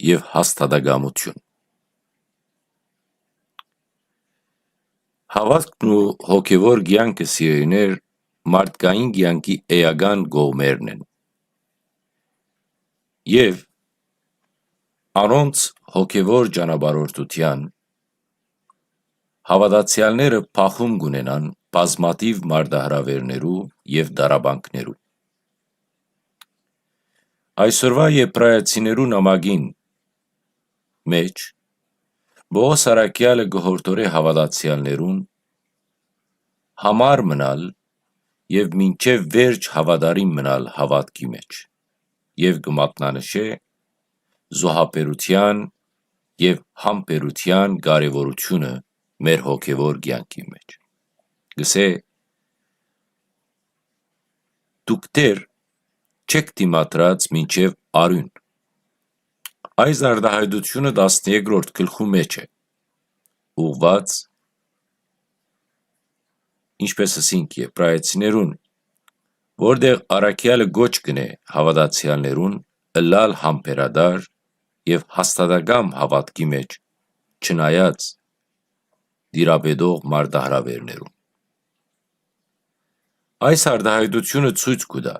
եւ հաստատակամություն։ Հավատքն ու հոգևոր կյանքը սիրելիներ մարդկային կյանքի էական կողմերն են եւ անոնց հոգևոր ճանապարհորդության հավատացյալները փախում կունենան բազմաթիվ մարտահրավերներու եւ դարաբանքներու։ Այսօրվա եբրայեցիներու նամակին մեջ Պողոս առաքյալը գհորդորե հավատացյալներուն համար մնալ եւ մինչեւ վերջ հավատարիմ մնալ հավատքի մեջ եւ կմատնանշե զոհաբերության եւ համբերության կարեւորությունը մեր հոգևոր կյանքի մեջ։ Գսե դուք դեռ չեք դիմադրած մինչեւ արյուն։ Այս արտահայտությունը 13-րդ գլխու մեջ է ուղված ինչպես ասինք եբրայեցիներուն, որտեղ առաքյալը գոչ կնե հավատացյալներուն ըլլալ համբերադար եւ հաստատակամ հավատքի մեջ չնայած դիրապետող մարտահրավերներուն։ Այս արտահայտությունը ցույց կտա,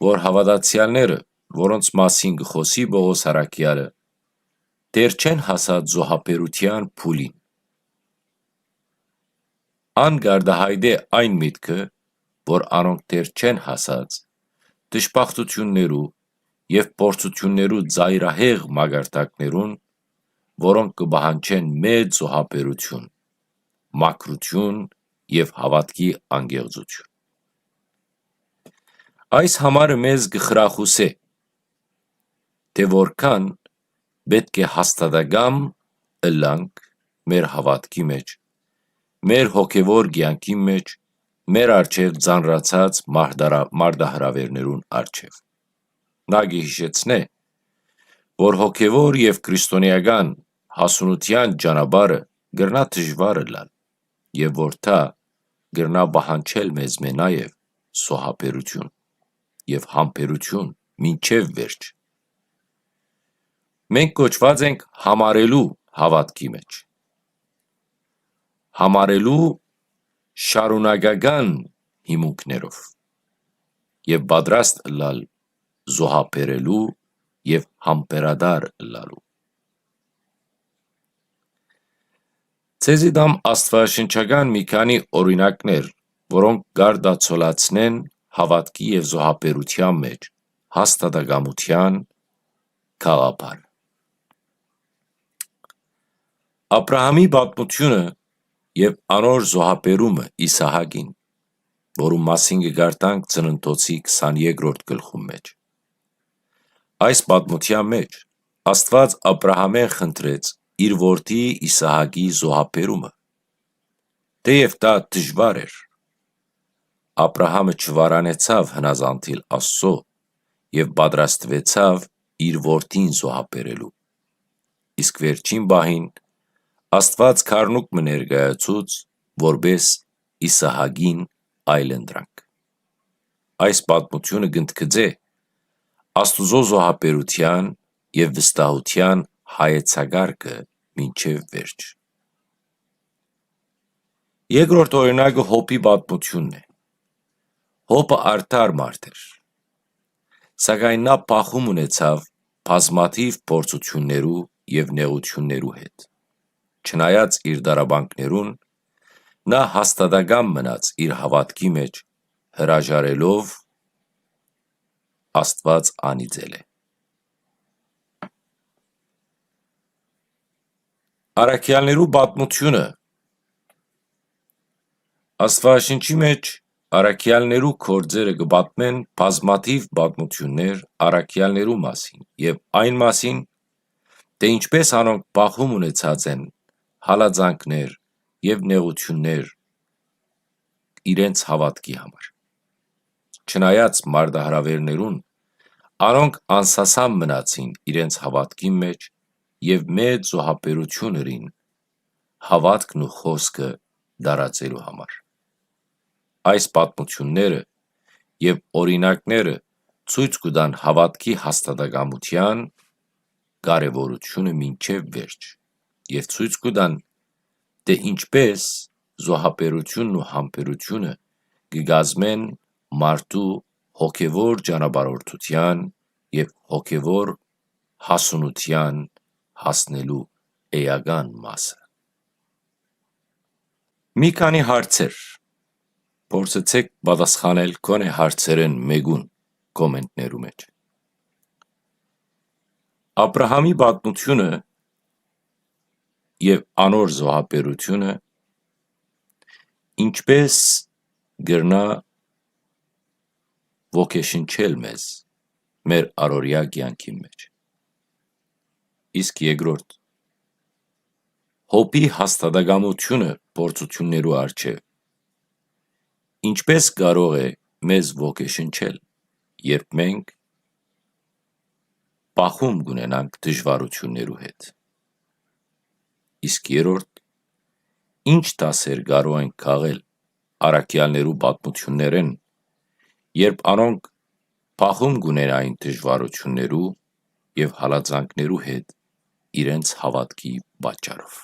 որ հավատացյալները, որոնց մասին գխոսի Պողոս առաքյալը, դեռ չեն հասած զոհաբերության փուլին։ Ան գարդահայտ է այն միտքը, որ անոնք դեռ չեն հասած դժբախտություններու եւ փորձություններու ծայրահեղ մագարտակներուն, որոնք կբահանջեն մեծ զոհաբերություն, մաքրություն եւ հավատքի անգեղծություն։ Այս համարը մեզ կխրախուսե, թե որքան պետք է հաստատակամ ըլլանք մեր հավատքի մեջ, մեր հոգևոր կյանքի մեջ, մեր առջև ծանրացած մարտահրավերներուն առջև։ Նա կհիշեցնե, որ հոգևոր եւ քրիստոնեական հասունության ճանապարհը գրնա դժվար ըլլալ եւ որ դա գրնա բահանջել մեզ մե նաեւ զոհաբերություն եւ համբերություն մինչեւ վերջ։ Մենք կոչված ենք համարելու հավատքի մեջ, համարելու շարունակական հիմունքներով եւ պատրաստ ըլլալ զոհաբերելու եւ համբերադար ըլլալու։ Ցեզի դամ աստվածաշնչական մի քանի օրինակներ, որոնք գարդացոլացնեն հավատքի եւ զոհաբերության մեջ հաստատակամության գաղափար։ Աբրահամի պատմությունը եւ անոր զոհաբերումը Իսահակին, որում մասին կգարտանք Ծննդոցի 22-րդ գլխում մեջ։ Այս պատմության մեջ Աստված Աբրահամեն խնդրեց իր որդի Իսահակի զոհաբերումը։ Թեև դա դժվար էր, Աբրահամը չվարանեցավ հնազանդիլ Աստծո եւ պատրաստվեցավ իր որդին զոհաբերելու։ Իսկ վերջին բահին Աստված քառնուկ մը ներկայացուց, որպես Իսահակին այլընտրանք։ Այս պատմությունը գնդկծե Աստուծո զոհաբերության եւ վստահության հայեցակարգը մինչեւ վերջ։ Երկրորդ օրինակը Հոբի պատմությունն է։ Հոբը արդար մարդ էր, սակայն նա փախում ունեցավ բազմաթիվ փորձություններու եւ նեղություններու հետ։ Չնայած իր դարաբանքներուն, նա հաստատակամ մնաց իր հավատքի մեջ, հրաժարելով Աստված անիծել է։ Առաքյալներու պատմությունը Աստվածաշնչի մեջ առաքյալներու գործերը կպատմեն բազմաթիվ պատմություններ առաքյալներու մասին եւ այն մասին, թե ինչպես անոնք փախում ունեցած են հալածանքներ եւ նեղություններ իրենց հավատքի համար։ Չնայած մարտահրավերներուն, անոնք անսասան մնացին իրենց հավատքի մեջ եւ մեծ զոհաբերություն ըրին հավատքն ու խոսքը դարածելու համար։ Այս պատմությունները եւ օրինակները ցույց կտան հավատքի հաստատակամության կարևորությունը մինչև վերջ եւ ցույց կտան, թե ինչպես զոհաբերությունն ու համբերությունը կգազմեն մարդու հոգևոր ճանապարհորդության եւ հոգևոր հասունության հասնելու էական մասը։ Մի քանի հարցեր փորձեցեք պատասխանել գոնե հարցերեն մեկուն կոմենտներու մեջ։ Աբրահամի պատմությունը եւ անոր զոհաբերությունը ինչպես գրնա ոգեշնչել մեզ մեր առօրյա կյանքի մեջ։ Իսկ երկրորդ, Հոբի հաստատակամությունը փորձություններու առջև ինչպես կարող է մեզ ոգեշնչել, երբ մենք բախում կունենանք դժվարություններու հետ։ Իսկ երրորդ, ինչ դասեր կարող ենք քաղել առաքյալներու պատմություններեն, երբ անոնք բախում կունենային դժվարություններու եւ հալածանքներու հետ իրենց հավատքի պատճառով։